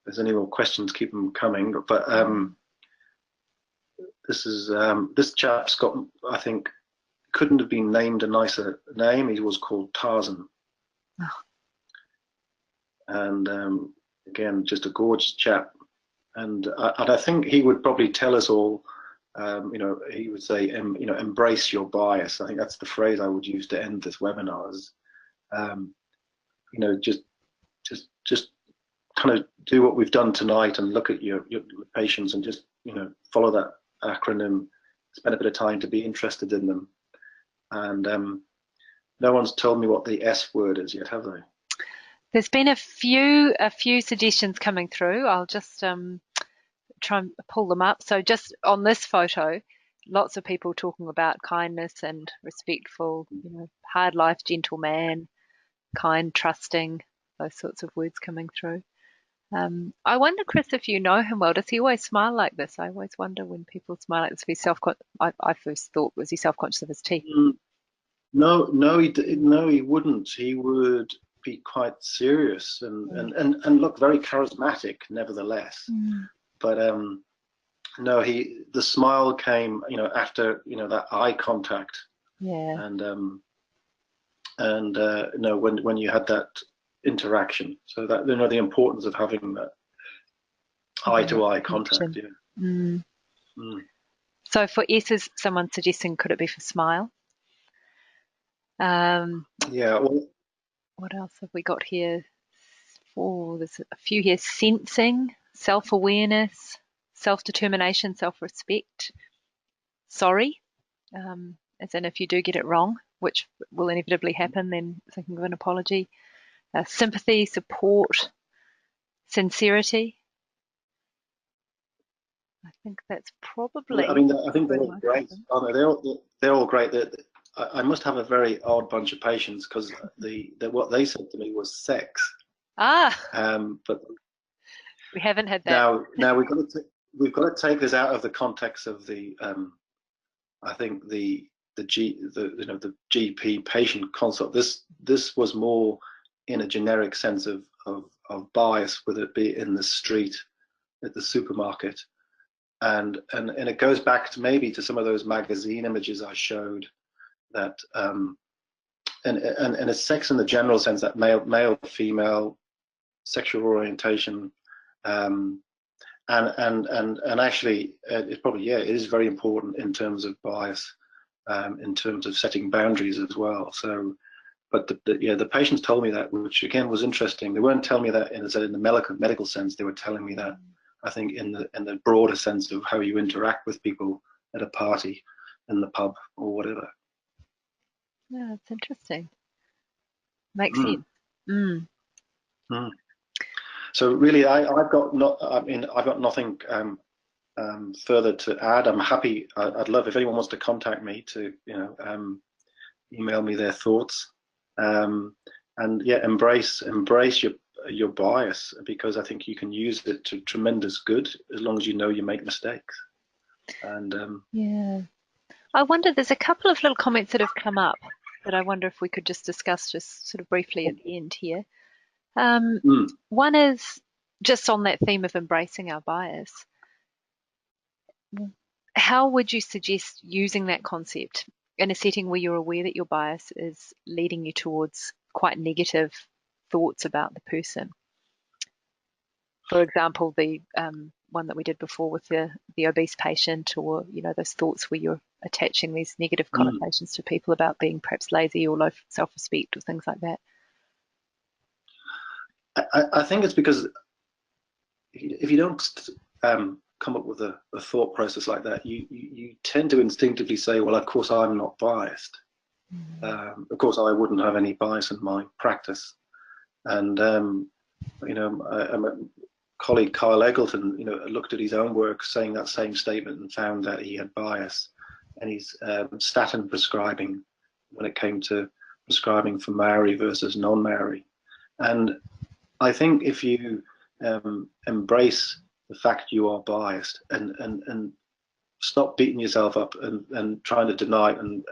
there's any more questions, keep them coming. But this chap's got, I think, couldn't have been named a nicer name. He was called Tarzan. And again, just a gorgeous chap. And I think he would probably tell us all, he would say, embrace your bias. I think that's the phrase I would use to end this webinar. Is, just kind of do what we've done tonight and look at your patients and just, follow that acronym. Spend a bit of time to be interested in them. And no one's told me what the S word is yet, have they? There's been a few suggestions coming through. I'll just try and pull them up. So just on this photo, lots of people talking about kindness and respectful, hard life, gentle man, kind, trusting, those sorts of words coming through. I wonder, Chris, if you know him well, does he always smile like this? I always wonder when people smile like this. If he's I first thought, was he self-conscious of his teeth? No, he wouldn't. He would be quite serious and look very charismatic, nevertheless. But no, the smile came, after that eye contact. Yeah. And no, when you had that interaction, so that the importance of having that eye-to-eye contact. Yeah. So for S, is someone suggesting could it be for smile? Yeah. Well, what else have we got here? There's a few here. Sensing, self-awareness, self-determination, self-respect. Sorry, as in if you do get it wrong, which will inevitably happen, then thinking of an apology. Sympathy, support, sincerity. I think that's probably. I think they're all great. They're all great. I must have a very odd bunch of patients, because what they said to me was sex. But we haven't had that. Now we've got to take this out of the context of the I think the GP patient consult. This was more in a generic sense of bias, whether it be in the street, at the supermarket, and it goes back to maybe to some of those magazine images I showed, that and it's sex in the general sense, that male female sexual orientation, and actually it probably, it is very important in terms of bias, in terms of setting boundaries as well. So, but the patients told me that, which again was interesting. They weren't telling me that in the medical sense. They were telling me that, I think, in the broader sense of how you interact with people at a party, in the pub, or whatever. Yeah, it's interesting. Makes sense. So really, I've got nothing further to add. I'm happy. I'd love if anyone wants to contact me to email me their thoughts, and yeah, embrace your bias, because I think you can use it to tremendous good, as long as you know you make mistakes. And yeah, I wonder, there's a couple of little comments that have come up that I wonder if we could just discuss just sort of briefly at the end here. One is just on that theme of embracing our bias. How would you suggest using that concept in a setting where you're aware that your bias is leading you towards quite negative thoughts about the person? For example, the one that we did before with the obese patient, or those thoughts where you're attaching these negative connotations to people about being perhaps lazy or low self-respect or things like that. I think it's because if you don't come up with a thought process like that, you tend to instinctively say, well, of course I'm not biased. Of course I wouldn't have any bias in my practice. And my colleague Kyle Eggleton, looked at his own work saying that same statement and found that he had bias, and he's statin prescribing when it came to prescribing for Maori versus non-Maori. And I think if you embrace the fact you are biased and stop beating yourself up and trying to deny it, and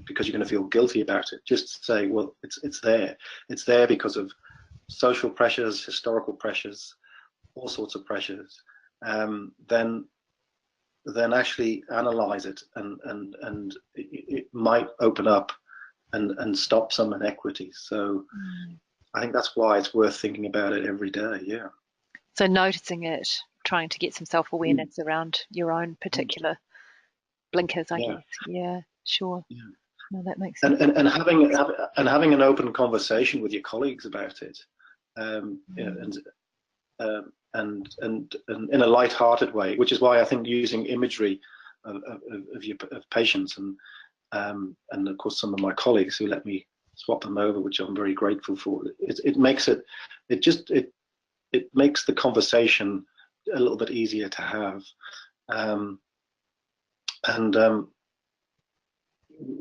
because you're going to feel guilty about it, just say, well, it's there. It's there because of social pressures, historical pressures, all sorts of pressures. Then actually analyze it, and it might open up and stop some inequities. So I think that's why it's worth thinking about it every day. Yeah. So noticing it, trying to get some self-awareness around your own particular blinkers, I guess. Yeah, sure. Yeah. No, that makes sense. And having an open conversation with your colleagues about it, and in a light-hearted way, which is why I think using imagery of patients and of course some of my colleagues who let me swap them over, which I'm very grateful for. It makes it makes the conversation a little bit easier to have.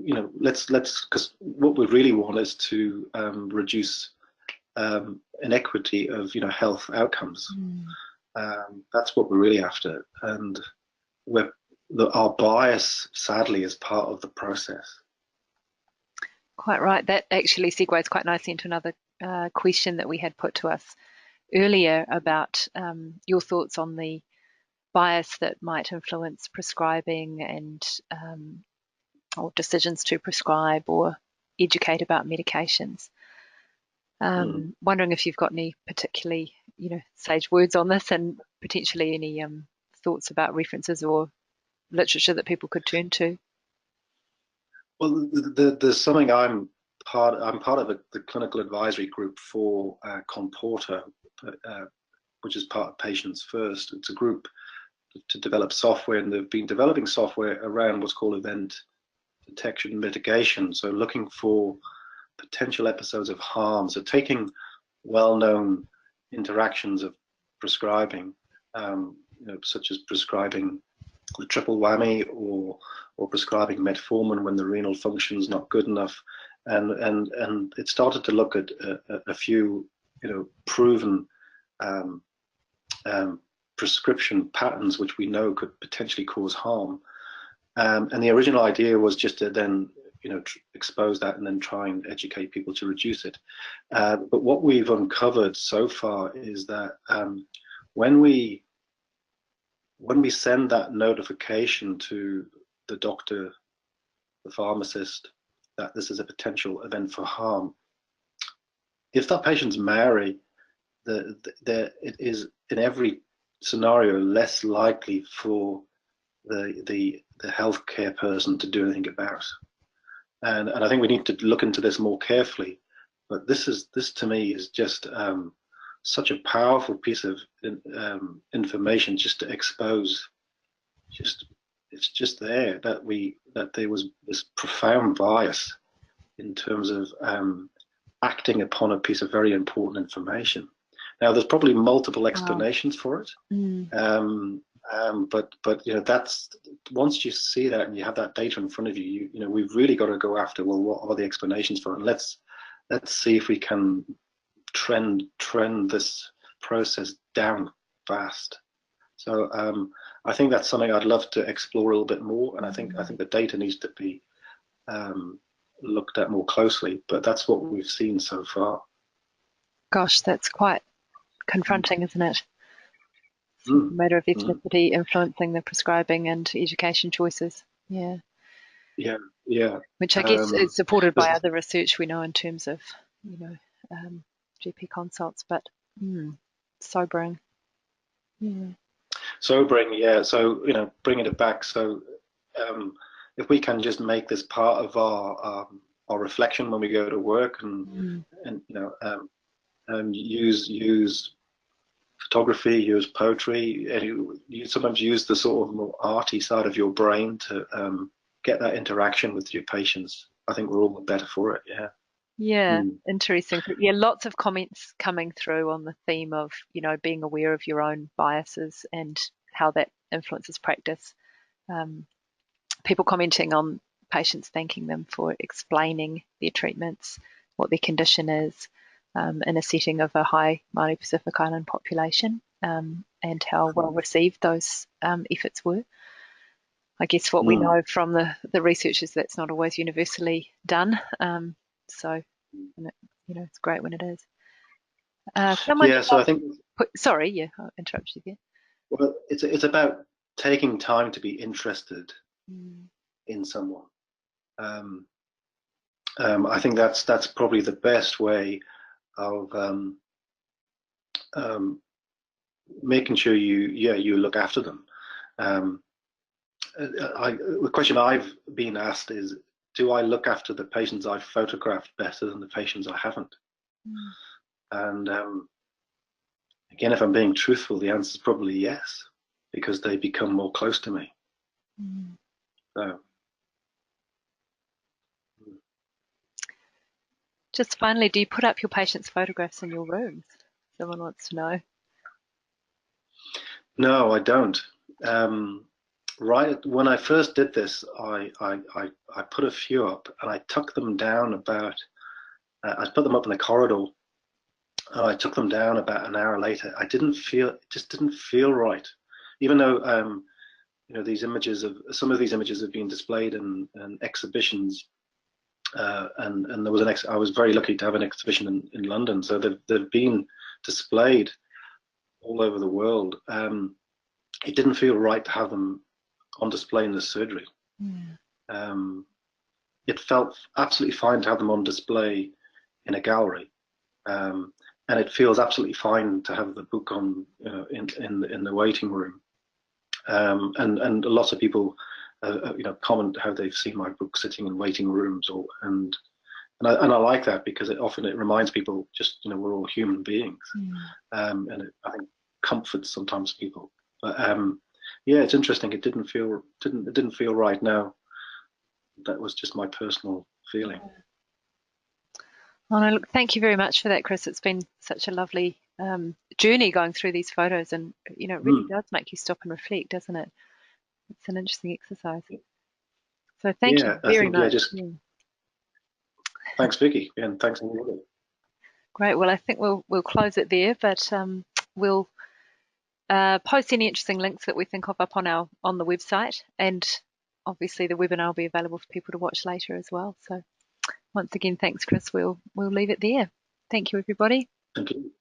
You know, because what we really want is to reduce inequity of, you know, health outcomes. That's what we're really after, and our bias, sadly, is part of the process. Quite right. That actually segues quite nicely into another question that we had put to us earlier about your thoughts on the bias that might influence prescribing and or decisions to prescribe or educate about medications. Wondering if you've got any particularly, you know, sage words on this, and potentially any thoughts about references or literature that people could turn to. Well, there's something I'm part of the clinical advisory group for Comporta, which is part of Patients First. It's a group to develop software, and they've been developing software around what's called event detection and mitigation. So looking for potential episodes of harm. So taking well-known interactions of prescribing, you know, such as prescribing the triple whammy or prescribing metformin when the renal function is not good enough, and it started to look at a few, you know, proven prescription patterns which we know could potentially cause harm. And the original idea was just to then, you know, expose that and then try and educate people to reduce it. But what we've uncovered so far is that when we send that notification to the doctor, the pharmacist, that this is a potential event for harm, if that patient's married, it is in every scenario less likely for the healthcare person to do anything about. And I think we need to look into this more carefully. But this to me is just such a powerful piece of information just to expose. It's just there that there was this profound bias in terms of acting upon a piece of very important information. Now, there's probably multiple explanations for it. But you know, that's, once you see that and you have that data in front of you, you know, we've really got to go after, well, what are the explanations for it? And let's see if we can trend this process down fast. So I think that's something I'd love to explore a little bit more, and I think the data needs to be looked at more closely. But that's what we've seen so far. Gosh, that's quite confronting, isn't it? The matter of ethnicity influencing the prescribing and education choices. Yeah. Which I guess is supported by other research we know in terms of, you know, GP consults, but sobering. Yeah. Sobering, yeah. So, you know, bringing it back. So, if we can just make this part of our reflection when we go to work, and you know, use photography, use poetry, and you sometimes use the sort of more arty side of your brain to get that interaction with your patients. I think we're all the better for it. Yeah. Interesting. Yeah, lots of comments coming through on the theme of, you know, being aware of your own biases and how that influences practice. People commenting on patients thanking them for explaining their treatments, what their condition is, in a setting of a high Māori Pacific Island population, and how well received those efforts were. I guess what we know from the research is that's not always universally done. So, you know, it's great when it is. So I think. Sorry, I'll interrupt you there. Well, it's about taking time to be interested in someone. I think that's probably the best way of making sure you look after them. The question I've been asked is, do I look after the patients I've photographed better than the patients I haven't? And again, if I'm being truthful, the answer is probably yes, because they become more close to me. So. just finally, do you put up your patients' photographs in your rooms? Someone wants to know. No, I don't. Right when I first did this, I put a few up, and I took them down about. I put them up in the corridor, and I took them down about an hour later. I didn't feel, it just didn't feel right, even though you know, these images of some of these images have been displayed in exhibitions, and there was I was very lucky to have an exhibition in London, so they've been displayed all over the world. It didn't feel right to have them on display in the surgery. It felt absolutely fine to have them on display in a gallery, and it feels absolutely fine to have the book on, you know, in the waiting room. And a lot of people, you know, comment how they've seen my book sitting in waiting rooms, and I like that, because it often reminds people, just, you know, we're all human beings, and I think comforts sometimes people. But yeah, it's interesting. It didn't feel right. Now, that was just my personal feeling. Oh, no, look, thank you very much for that, Chris. It's been such a lovely journey going through these photos, and, you know, it really does make you stop and reflect, doesn't it? It's an interesting exercise. So thank you very much. Thanks, Vicky, and thanks, everybody. Great. Well, I think we'll close it there, but we'll post any interesting links that we think of up on the website, and obviously the webinar will be available for people to watch later as well. So once again, thanks, Chris. We'll leave it there. Thank you, everybody. Thank you.